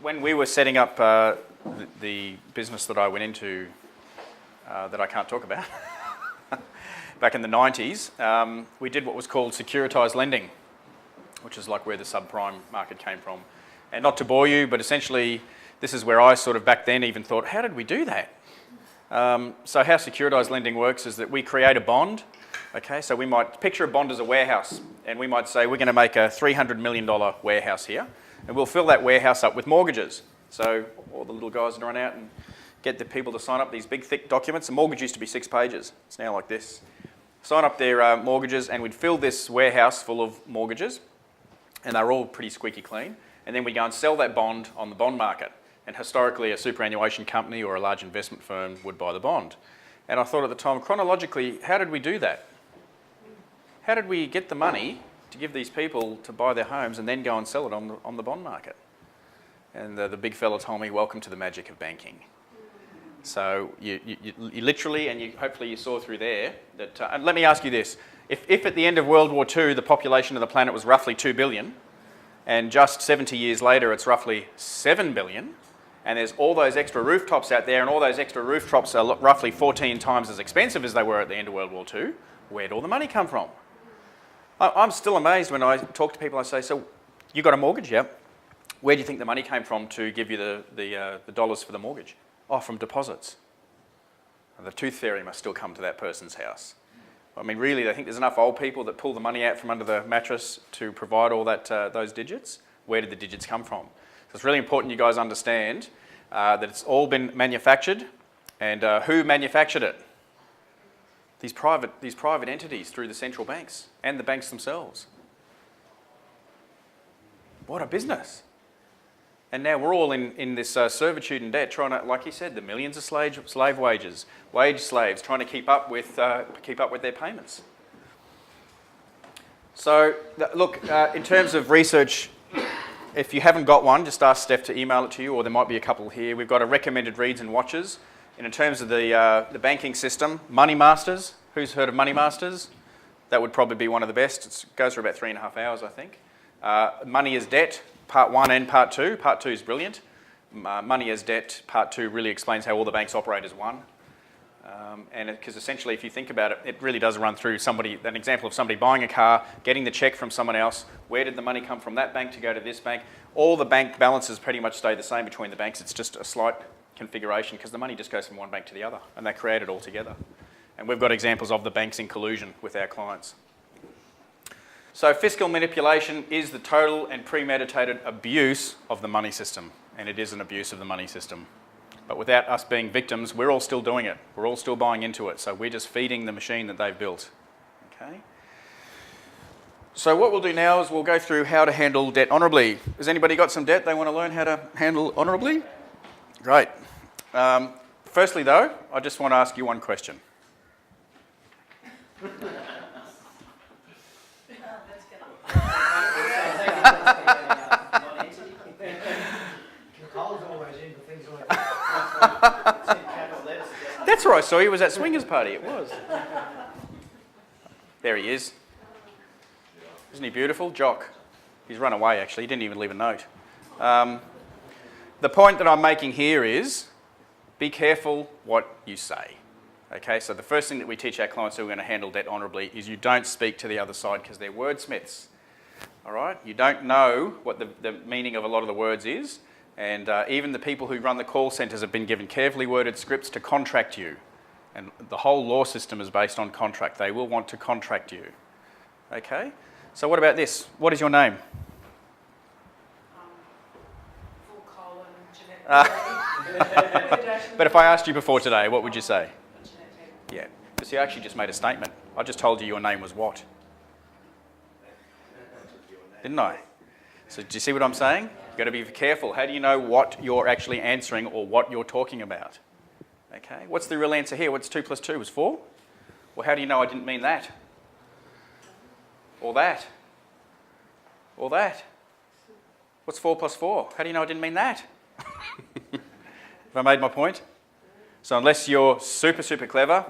when we were setting up the business that I went into that I can't talk about, back in the 90s, we did what was called securitized lending, which is like where the subprime market came from. And not to bore you, but essentially this is where I sort of back then even thought, how did we do that? So how securitized lending works is that we create a bond. Okay, so we might picture a bond as a warehouse, and we might say we're going to make a $300 million warehouse here, and we'll fill that warehouse up with mortgages. So all the little guys that run out and get the people to sign up these big thick documents. The mortgage used to be 6 pages. It's now like this. Sign up their mortgages, and we'd fill this warehouse full of mortgages, and they're all pretty squeaky clean. And then we go and sell that bond on the bond market. And historically, a superannuation company or a large investment firm would buy the bond. And I thought at the time, chronologically, how did we do that? How did we get the money to give these people to buy their homes and then go and sell it on the bond market? And the big fella told me, welcome to the magic of banking. So you literally, and hopefully you saw through there, that, and let me ask you this, if at the end of World War II the population of the planet was roughly 2 billion, and just 70 years later it's roughly 7 billion, and there's all those extra rooftops out there, and all those extra rooftops are roughly 14 times as expensive as they were at the end of World War II, where'd all the money come from? I'm still amazed when I talk to people. I say, so you got a mortgage, yeah? Where do you think the money came from to give you the dollars for the mortgage? Oh, from deposits. And the tooth fairy must still come to that person's house. I mean, really, I think there's enough old people that pull the money out from under the mattress to provide all that those digits. Where did the digits come from? So it's really important you guys understand that it's all been manufactured, and who manufactured it? These private entities through the central banks and the banks themselves. What a business. And now we're all in this servitude and debt, trying to, like he said, the millions of slave wages, wage slaves, trying to keep up with their payments. So, look, in terms of research, if you haven't got one, just ask Steph to email it to you, or there might be a couple here. We've got a recommended reads and watches. And in terms of the banking system, Money Masters. Who's heard of Money Masters? That would probably be one of the best. It goes for about 3.5 hours, I think. Money is Debt, Part 1 and Part 2. Part 2 is brilliant. Money is Debt, Part 2 really explains how all the banks operate as one. And because essentially, if you think about it, it really does run through an example of somebody buying a car, getting the cheque from someone else. Where did the money come from that bank to go to this bank? All the bank balances pretty much stay the same between the banks. It's just a slight configuration because the money just goes from one bank to the other, and they create it all together. And we've got examples of the banks in collusion with our clients. So fiscal manipulation is the total and premeditated abuse of the money system, and it is an abuse of the money system. But without us being victims, we're all still doing it. We're all still buying into it, so we're just feeding the machine that they've built. Okay? So what we'll do now is we'll go through how to handle debt honourably. Has anybody got some debt they want to learn how to handle honourably? Great. Firstly though, I just want to ask you one question. That's where I saw you, was at Swingers Party, it was. There he is. Isn't he beautiful? Jock. He's run away actually, he didn't even leave a note. The point that I'm making here is, be careful what you say. Okay, so the first thing that we teach our clients who are going to handle debt honourably is you don't speak to the other side because they're wordsmiths. All right, you don't know what the meaning of a lot of the words is, and even the people who run the call centres have been given carefully worded scripts to contract you, and the whole law system is based on contract. They will want to contract you. Okay, so what about this? What is your name? Full colon, Jeanette. But if I asked you before today, what would you say? Yeah, because you actually just made a statement. I just told you your name was what? Didn't I? So do you see what I'm saying? You've got to be careful. How do you know what you're actually answering or what you're talking about? Okay, what's the real answer here? What's 2 plus 2 was 4? Well, how do you know I didn't mean that? Or that? Or that? What's 4 plus 4? How do you know I didn't mean that? Have I made my point? So unless you're super, super clever,